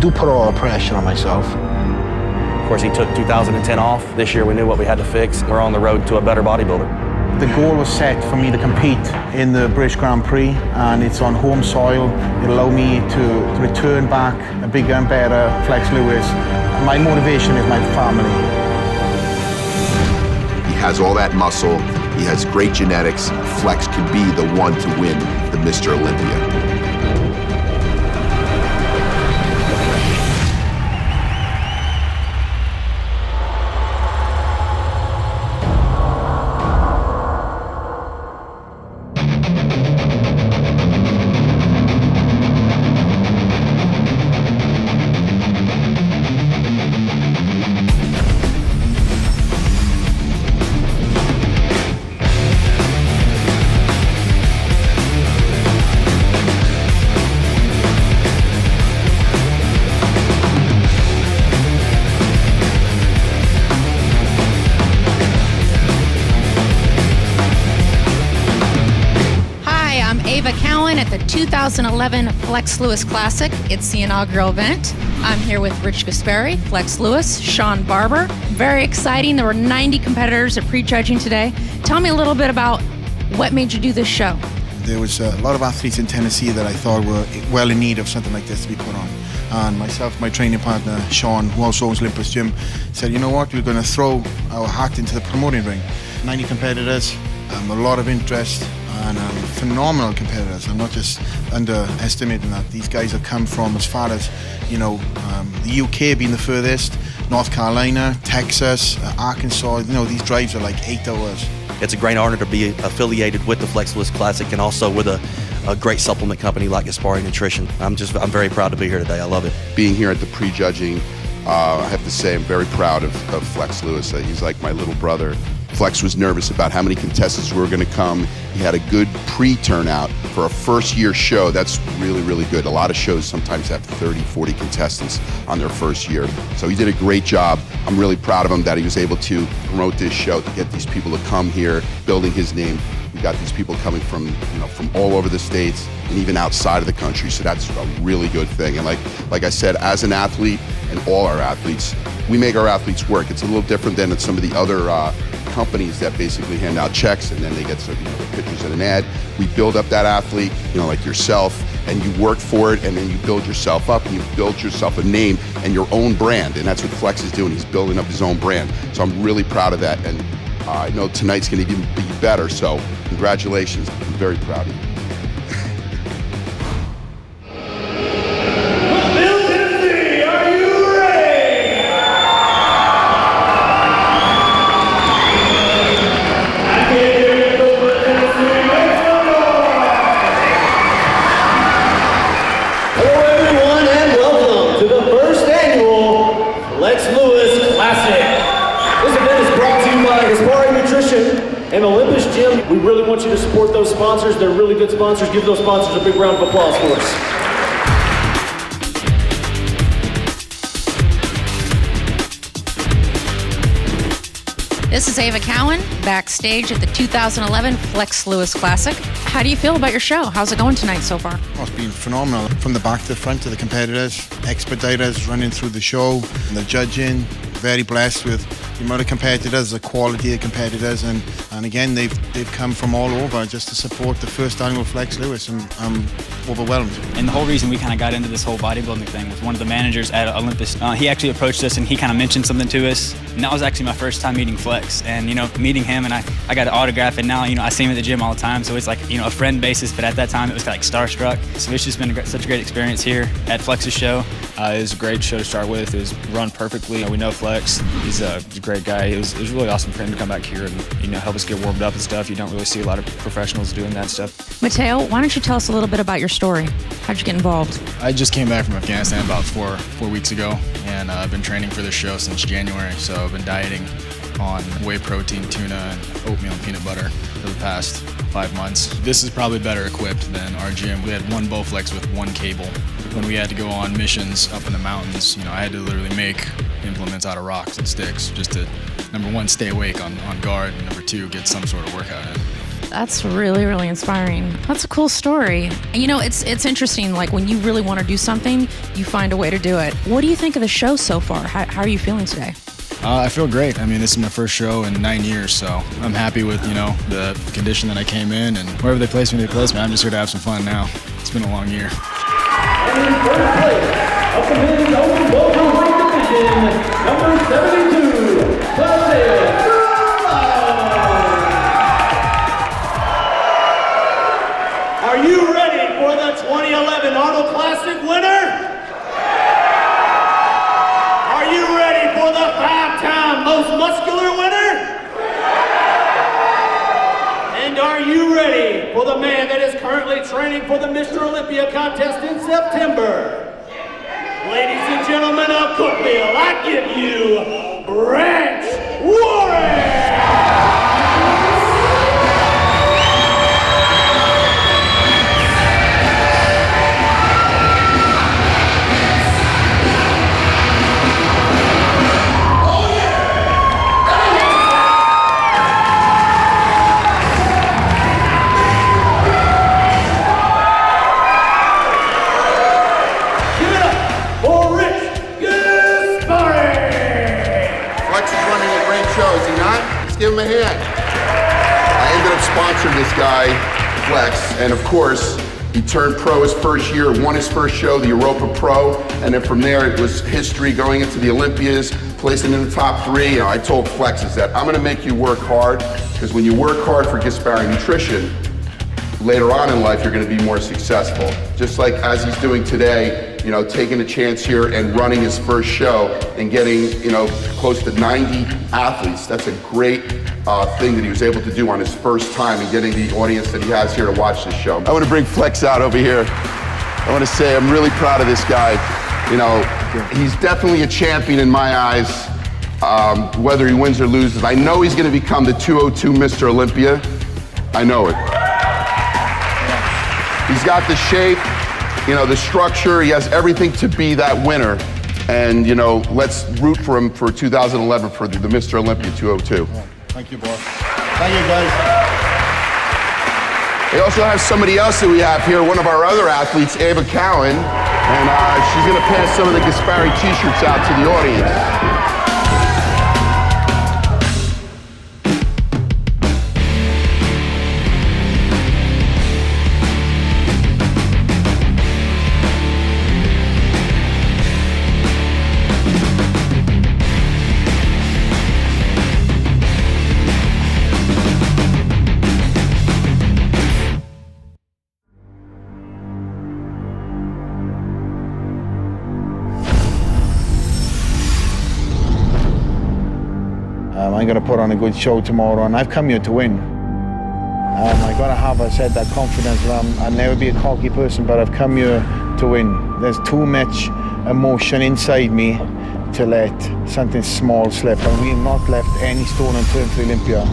do put a lot of pressure on myself. Of course, he took 2010 off. This year we knew what we had to fix. We're on the road to a better bodybuilder. The goal was set for me to compete in the British Grand Prix, and it's on home soil. It'll allow me to return back a bigger and better FlexLewis. My motivation is my family. He has all that muscle. He has great genetics. Flex can be the one to win the Mr. Olympia. At the 2011 FlexLewis Classic. It's the inaugural event. I'm here with Rich Gasperi, FlexLewis, Sean Barber. Very exciting. There were 90 competitors at pre-judging today. Tell me a little bit about what made you do this show. There was a lot of athletes in Tennessee that I thought were well in need of something like this to be put on. And myself, my training partner, Sean, who also owns Olympus Gym, said, you know what, we're going to throw our hat into the promoting ring. 90 competitors, a lot of interest, and phenomenal competitors. I'm not just underestimating that. These guys have come from as far as, the UK being the furthest, North Carolina, Texas, Arkansas. These drives are like 8 hours. It's a great honor to be affiliated with the FlexLewis Classic and also with a great supplement company like Gasperi Nutrition. I'm very proud to be here today. I love it. Being here at the pre-judging, I have to say I'm very proud of FlexLewis. He's like my little brother. Flex was nervous about how many contestants were going to come. He had a good pre-turnout for a first-year show. That's really, really good. A lot of shows sometimes have 30, 40 contestants on their first year. So he did a great job. I'm really proud of him that he was able to promote this show, to get these people to come here, building his name. We got these people coming from all over the states and even outside of the country. So that's a really good thing. And like I said, as an athlete and all our athletes, we make our athletes work. It's a little different than some of the other companies that basically hand out checks and then they get some pictures in an ad. We build up that athlete, like yourself, and you work for it, and then you build yourself up, and you build yourself a name and your own brand. And that's what Flex is doing. He's building up his own brand. So I'm really proud of that. And I know tonight's going to even be better. So congratulations. I'm very proud of you. And Olympus Gym, we really want you to support those sponsors. They're really good sponsors. Give those sponsors a big round of applause for us. This is Ava Cowan, backstage at the 2011 FlexLewis Classic. How do you feel about your show? How's it going tonight so far? Oh, it's been phenomenal. From the back to the front to the competitors, expediters running through the show, and the judging. Very blessed with the amount of competitors, the quality of competitors, and again, they've come from all over just to support the first annual FlexLewis, and I'm overwhelmed. And the whole reason we kind of got into this whole bodybuilding thing was one of the managers at Olympus. He actually approached us and he kind of mentioned something to us, and that was actually my first time meeting Flex. And meeting him, and I got an autograph, and now I see him at the gym all the time, so it's like a friend basis. But at that time, it was like starstruck. So it's just been such a great experience here at Flex's show. It was a great show to start with. It was run perfectly. We know Flex. He's a great guy. It was really awesome for him to come back here and help us get warmed up and stuff. You don't really see a lot of professionals doing that stuff. Mateo, why don't you tell us a little bit about your story? How'd you get involved? I just came back from Afghanistan about four weeks ago, and I've been training for this show since January. So I've been dieting on whey protein, tuna, and oatmeal and peanut butter for the past 5 months. This is probably better equipped than our gym. We had one Bowflex with one cable. When we had to go on missions up in the mountains, I had to literally make implements out of rocks and sticks just to, number one, stay awake on guard, and number two, get some sort of workout in. That's really, really inspiring. That's a cool story. You know, it's interesting, like when you really want to do something, you find a way to do it. What do you think of the show so far? How are you feeling today? I feel great. I mean, this is my first show in 9 years, so I'm happy with, the condition that I came in, and wherever they place me, they place me. I'm just here to have some fun now. It's been a long year. And in first place of the men's open welterweight division, number 72, Are you ready for the 2011 Arnold Classic winner? Are you ready for the 5-time most muscular winner? And are you ready for the man that is currently training for the Mr. Olympia contest in September? Ladies and gentlemen of Cookville, I give you Branch Warren! Give him a hand. I ended up sponsoring this guy, Flex, and of course, he turned pro his first year, won his first show, the Europa Pro, and then from there it was history going into the Olympias, placing in the top 3. I told Flex is that I'm gonna make you work hard, because when you work hard for Gaspari Nutrition, later on in life you're gonna be more successful. Just like as he's doing today, taking a chance here and running his first show and getting, close to 90 athletes. That's a great thing that he was able to do on his first time and getting the audience that he has here to watch this show. I want to bring Flex out over here. I want to say I'm really proud of this guy. He's definitely a champion in my eyes, whether he wins or loses. I know he's going to become the 202 Mr. Olympia. I know it. He's got the shape, the structure. He has everything to be that winner. And, let's root for him for 2011 for the Mr. Olympia 202. Thank you, boss. Thank you, guys. We also have somebody else that we have here, one of our other athletes, Ava Cowan, and she's going to pass some of the Gaspari t-shirts out to the audience. I'm going to put on a good show tomorrow, and I've come here to win. I've got to have, I said, that confidence that I'll never be a cocky person, but I've come here to win. There's too much emotion inside me to let something small slip, and we've not left any stone unturned for Olympia.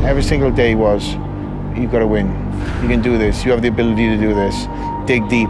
Every single day was, you've got to win. You can do this. You have the ability to do this. Dig deep,